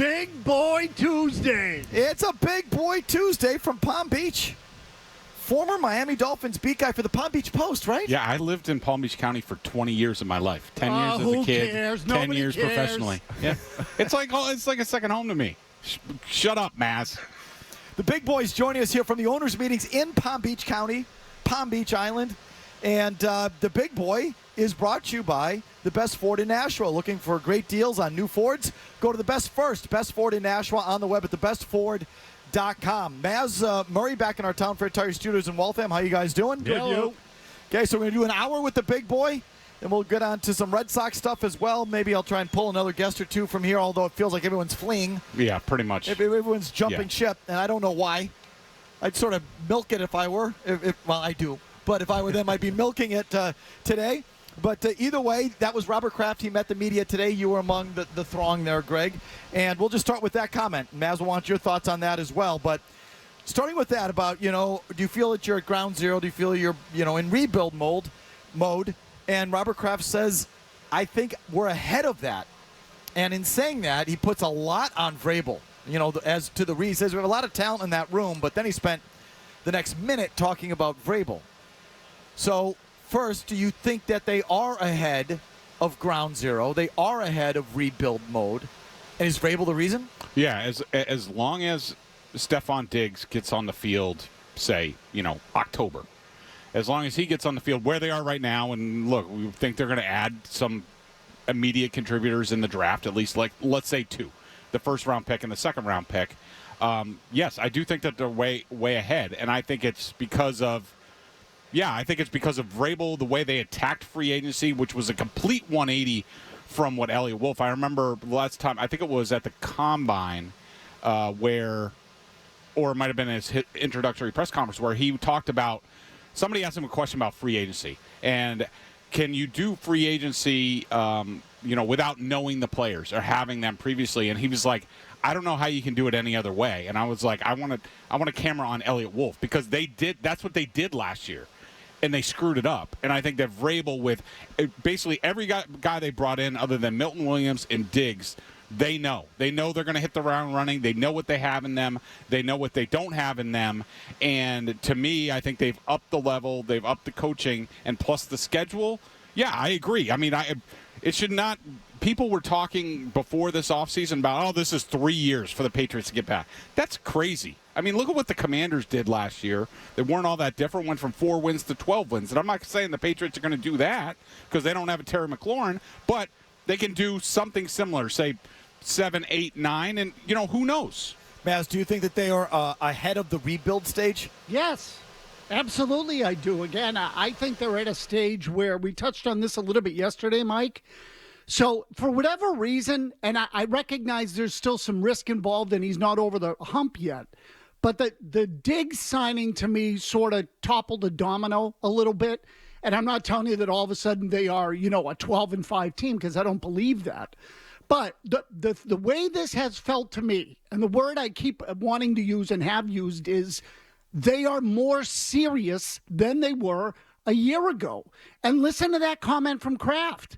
Big Boy Tuesday. It's a Big Boy Tuesday from Palm Beach. Former Miami Dolphins beat guy for the Palm Beach Post, right? Yeah, I lived in Palm Beach County for 20 years of my life. 10 years as a kid, cares? 10 Nobody years cares. professionally. Yeah, it's like a second home to me. Shut up, Mazz. The big boys joining us here from the owners' meetings in Palm Beach County, Palm Beach Island. And the big boy is brought to you by the Best Ford in Nashua. Looking for great deals on new Fords? Go to the Best Ford in Nashua on the web at thebestford.com. Mazz Murray back in our Town Fair Tire Studios in Waltham. How you guys doing? Good, you. Okay, so we're going to do an hour with the big boy. Then we'll get on to some Red Sox stuff as well. Maybe I'll try and pull another guest or two from here, although it feels like everyone's fleeing. Yeah, pretty much. Everyone's jumping ship, and I don't know why. I'd sort of milk it if I were. Well, I do. But if I were them, I'd be milking it today. But either way, that was Robert Kraft. He met the media today. You were among the throng there, Greg. And we'll just start with that comment. Mazz will want your thoughts on that as well. But starting with that about, do you feel that you're at ground zero? Do you feel you're, in rebuild mode? And Robert Kraft says, I think we're ahead of that. And in saying that, he puts a lot on Vrabel. As to the reason, he says we have a lot of talent in that room, but then he spent the next minute talking about Vrabel. So, first, do you think that they are ahead of ground zero? They are ahead of rebuild mode. And is Vrabel the reason? Yeah, as long as Stephon Diggs gets on the field, say, October. As long as he gets on the field where they are right now, and look, we think they're going to add some immediate contributors in the draft, at least, like, let's say two, the first-round pick and the second-round pick. Yes, I do think that they're way ahead, and I think it's because of Vrabel, the way they attacked free agency, which was a complete 180 from what Elliott Wolf. I remember last time, I think it was at the Combine, or it might have been his introductory press conference, where he talked about, somebody asked him a question about free agency, and can you do free agency, without knowing the players or having them previously? And he was like, I don't know how you can do it any other way. And I was like, I want a camera on Elliott Wolf, because that's what they did last year. And they screwed it up. And I think that Vrabel, with basically every guy they brought in other than Milton Williams and Diggs, they know. They know they're going to hit the ground running. They know what they have in them. They know what they don't have in them. And to me, I think they've upped the level. They've upped the coaching. And plus the schedule, yeah, I agree. I mean, it should not – people were talking before this offseason about, this is 3 years for the Patriots to get back. That's crazy. I mean, look at what the Commanders did last year. They weren't all that different, went from 4 wins to 12 wins. And I'm not saying the Patriots are going to do that because they don't have a Terry McLaurin, but they can do something similar, say 7, 8, 9, and, who knows? Mazz, do you think that they are ahead of the rebuild stage? Yes, absolutely I do. Again, I think they're at a stage where we touched on this a little bit yesterday, Mike. So for whatever reason, and I recognize there's still some risk involved and he's not over the hump yet, but the Diggs signing to me sort of toppled a domino a little bit. And I'm not telling you that all of a sudden they are, a 12-5 team, because I don't believe that. But the way this has felt to me, and the word I keep wanting to use and have used, is they are more serious than they were a year ago. And listen to that comment from Kraft,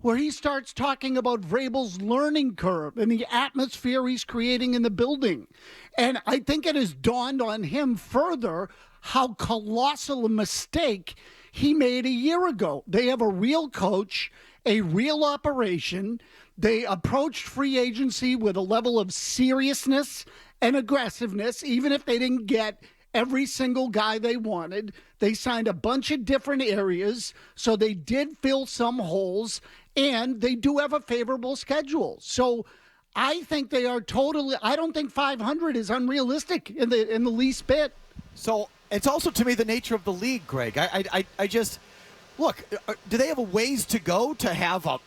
where he starts talking about Vrabel's learning curve and the atmosphere he's creating in the building. And I think it has dawned on him further how colossal a mistake he made a year ago. They have a real coach, a real operation. They approached free agency with a level of seriousness and aggressiveness, even if they didn't get every single guy they wanted. They signed a bunch of different areas, so they did fill some holes, and they do have a favorable schedule. So I think they are totally – I don't think 500 is unrealistic in the least bit. So it's also, to me, the nature of the league, Greg. I just – look, do they have a ways to go to have a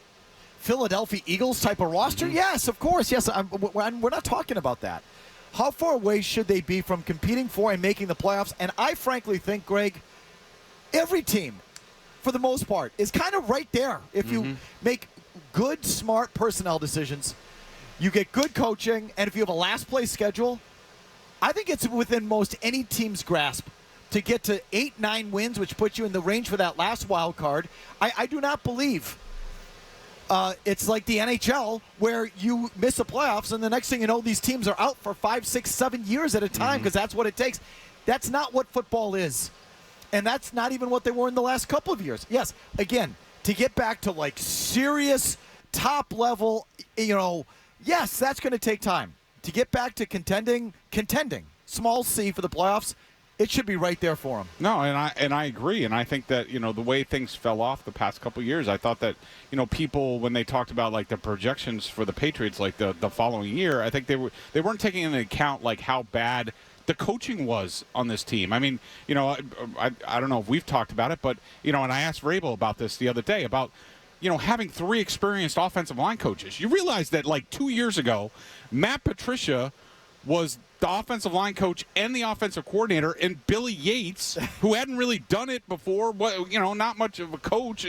Philadelphia Eagles type of roster? Mm-hmm. Yes, of course. Yes, we're not talking about that. How far away should they be from competing for and making the playoffs? And I frankly think, Greg, every team, for the most part, is kind of right there. If you make good, smart personnel decisions, you get good coaching, and if you have a last-place schedule, I think it's within most any team's grasp to get to 8-9 wins, which puts you in the range for that last wild card. I do not believe It's like the NHL where you miss the playoffs, and the next thing you know, these teams are out for 5, 6, 7 years at a time because that's what it takes. That's not what football is. And that's not even what they were in the last couple of years. Yes, again, to get back to like serious top level, yes, that's going to take time. To get back to contending, small C for the playoffs, it should be right there for them. No, and I agree, and I think that the way things fell off the past couple of years, I thought that people when they talked about like the projections for the Patriots like the following year, I think they weren't taking into account like how bad the coaching was on this team. I mean, I don't know if we've talked about it, but and I asked Vrabel about this the other day about having 3 experienced offensive line coaches. You realize that like 2 years ago, Matt Patricia was the offensive line coach and the offensive coordinator, and Billy Yates, who hadn't really done it before, not much of a coach,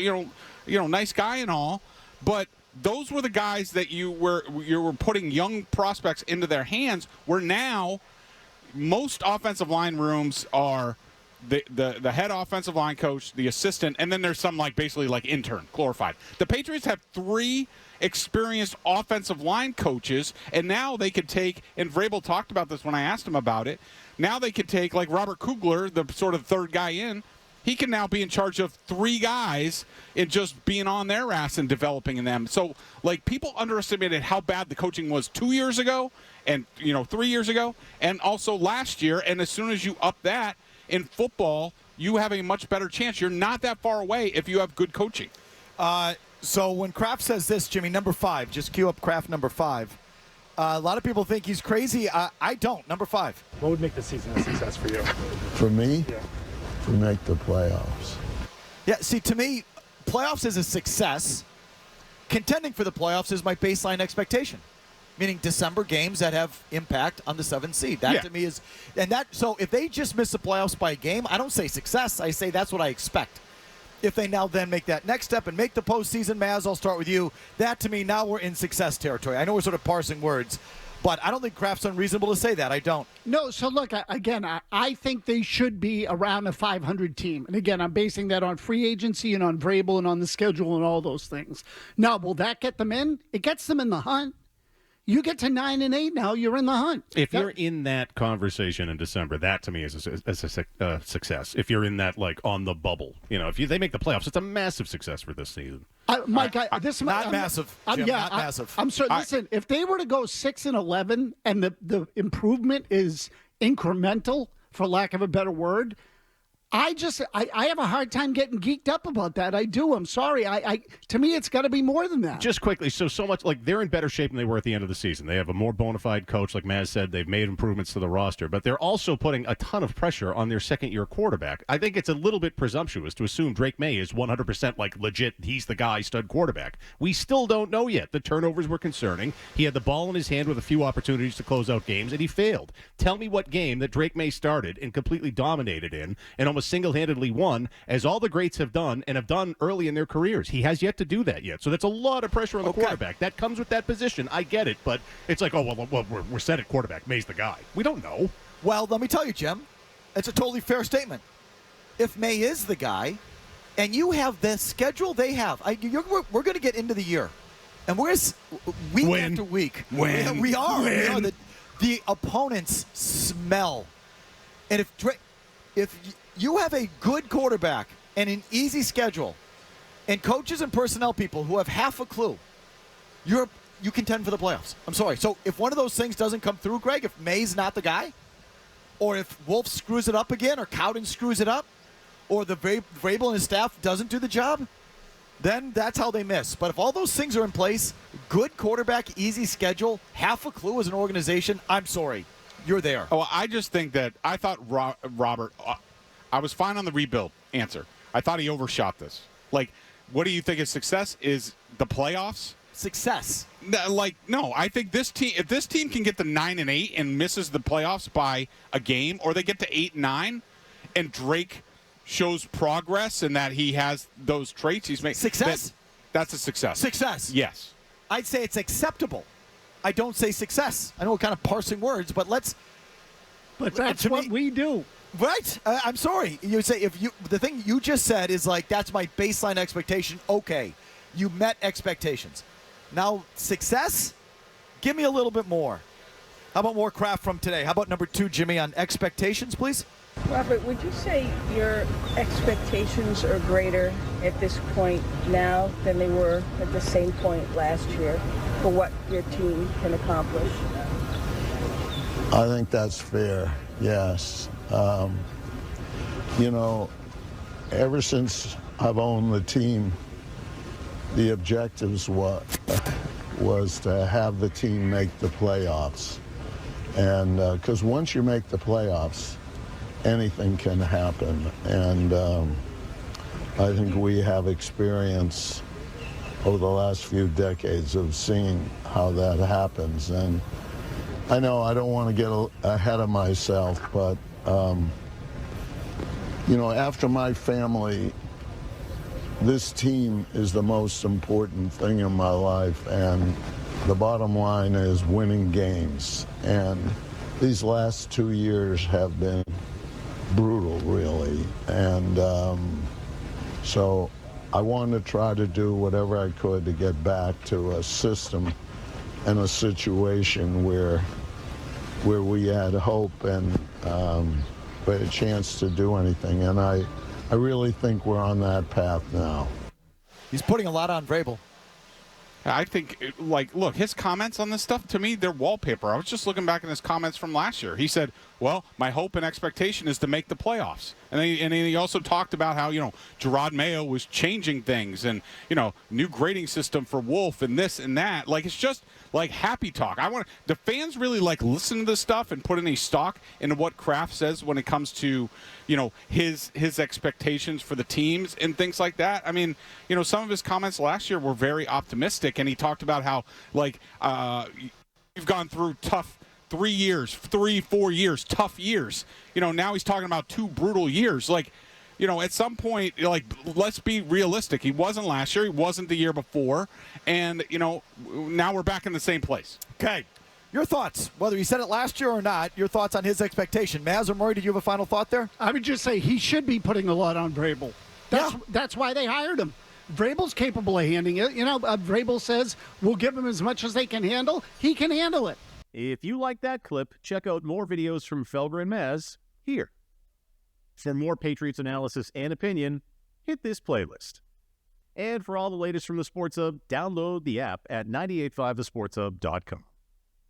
nice guy and all, but those were the guys that you were putting young prospects into their hands, where now most offensive line rooms are the head offensive line coach, the assistant, and then there's some basically intern, glorified. The Patriots have 3 experienced offensive line coaches, and now they could take, and Vrabel talked about this when I asked him about it, now they could take Robert Kugler, the sort of third guy in, he can now be in charge of 3 guys and just being on their ass and developing them. So people underestimated how bad the coaching was 2 years ago and 3 years ago and also last year, and as soon as you up that in football, you have a much better chance. You're not that far away if you have good coaching. So when Kraft says this, Jimmy, number 5, just cue up Kraft number 5. A lot of people think he's crazy. I don't. Number 5. What would make the season a success for you? For me? Yeah. To make the playoffs. Yeah, see, to me, playoffs is a success. Contending for the playoffs is my baseline expectation, meaning December games that have impact on the 7th seed. That to me is, so if they just miss the playoffs by a game, I don't say success. I say that's what I expect. If they now then make that next step and make the postseason, Mazz, I'll start with you. That, to me, now we're in success territory. I know we're sort of parsing words, but I don't think Kraft's unreasonable to say that. I don't. No, so look, again, I think they should be around a 500 team. And again, I'm basing that on free agency and on Vrabel and on the schedule and all those things. Now, will that get them in? It gets them in the hunt. You get to 9-8 now, you're in the hunt. If you're in that conversation in December, that to me is a success. If you're in that on the bubble, if they make the playoffs, it's a massive success for this season. Mike, not massive. Jim, not massive. I'm sorry. Listen, if they were to go 6-11 and the improvement is incremental, for lack of a better word, I have a hard time getting geeked up about that. I do. I'm sorry. To me, it's got to be more than that. Just quickly, so much they're in better shape than they were at the end of the season. They have a more bona fide coach, like Mazz said. They've made improvements to the roster, but they're also putting a ton of pressure on their second-year quarterback. I think it's a little bit presumptuous to assume Drake May is 100% legit. He's the guy, stud quarterback. We still don't know yet. The turnovers were concerning. He had the ball in his hand with a few opportunities to close out games, and he failed. Tell me what game that Drake May started and completely dominated in and almost single-handedly won, as all the greats have done and have done early in their careers. He has yet to do that yet. So that's a lot of pressure on the quarterback. That comes with that position. I get it, but it's we're set at quarterback. May's the guy. We don't know. Well, let me tell you, Jim, it's a totally fair statement. If May is the guy, and you have the schedule they have, we're going to get into the year, and we're week after week. We are. The opponents smell. And if you have a good quarterback and an easy schedule and coaches and personnel people who have half a clue, you contend for the playoffs. I'm sorry. So if one of those things doesn't come through, Greg, if May's not the guy, or if Wolf screws it up again, or Cowden screws it up, or the Vrabel and his staff doesn't do the job, then that's how they miss. But if all those things are in place, good quarterback, easy schedule, half a clue as an organization, I'm sorry. You're there. Oh, I just think that I thought Robert, I was fine on the rebuild answer. I thought he overshot this. What do you think is success? Is the playoffs? Success. No, I think this team, if this team can get to 9-8 and misses the playoffs by a game, or they get to 8-9 and Drake shows progress and that he has those traits he's made. Success? That's a success. Success. Yes. I'd say it's acceptable. I don't say success. I know we're kind of parsing words, but let's. But that's what we do. Right. I'm sorry. You say the thing you just said is that's my baseline expectation. Okay. you met expectations. Now, success, give me a little bit more. How about more Kraft from today? How about number 2, Jimmy, on expectations, please? Robert, would you say your expectations are greater at this point now than they were at the same point last year for what your team can accomplish? I think that's fair, yes. Ever since I've owned the team, the objectives was to have the team make the playoffs. And because once you make the playoffs, anything can happen. And I think we have experience over the last few decades of seeing how that happens. And I know I don't want to get ahead of myself, but, after my family, this team is the most important thing in my life. And the bottom line is winning games. And these last 2 years have been brutal, really. And so I wanted to try to do whatever I could to get back to a system and a situation where we had hope and we had a chance to do anything. And I really think we're on that path now. He's putting a lot on Vrabel. I think, look, his comments on this stuff, to me, they're wallpaper. I was just looking back at his comments from last year. He said, well, my hope and expectation is to make the playoffs. And then he also talked about how, Gerard Mayo was changing things and, new grading system for Wolf and this and that. It's just happy talk. Do fans really listen to this stuff and put any stock into what Kraft says when it comes to, his expectations for the teams and things like that? I mean, some of his comments last year were very optimistic, and he talked about how, you've gone through tough 4 years, tough years. Now he's talking about 2 brutal years. At some point, let's be realistic. He wasn't last year. He wasn't the year before. And, now we're back in the same place. Okay. Your thoughts, whether he said it last year or not, your thoughts on his expectation. Mazz or Murray, did you have a final thought there? I would just say he should be putting a lot on Vrabel. That's why they hired him. Vrabel's capable of handling it. Vrabel says we'll give him as much as they can handle. He can handle it. If you like that clip, check out more videos from Felger and Mazz here. For more Patriots analysis and opinion, hit this playlist. And for all the latest from the Sports Hub, download the app at 985thesportshub.com.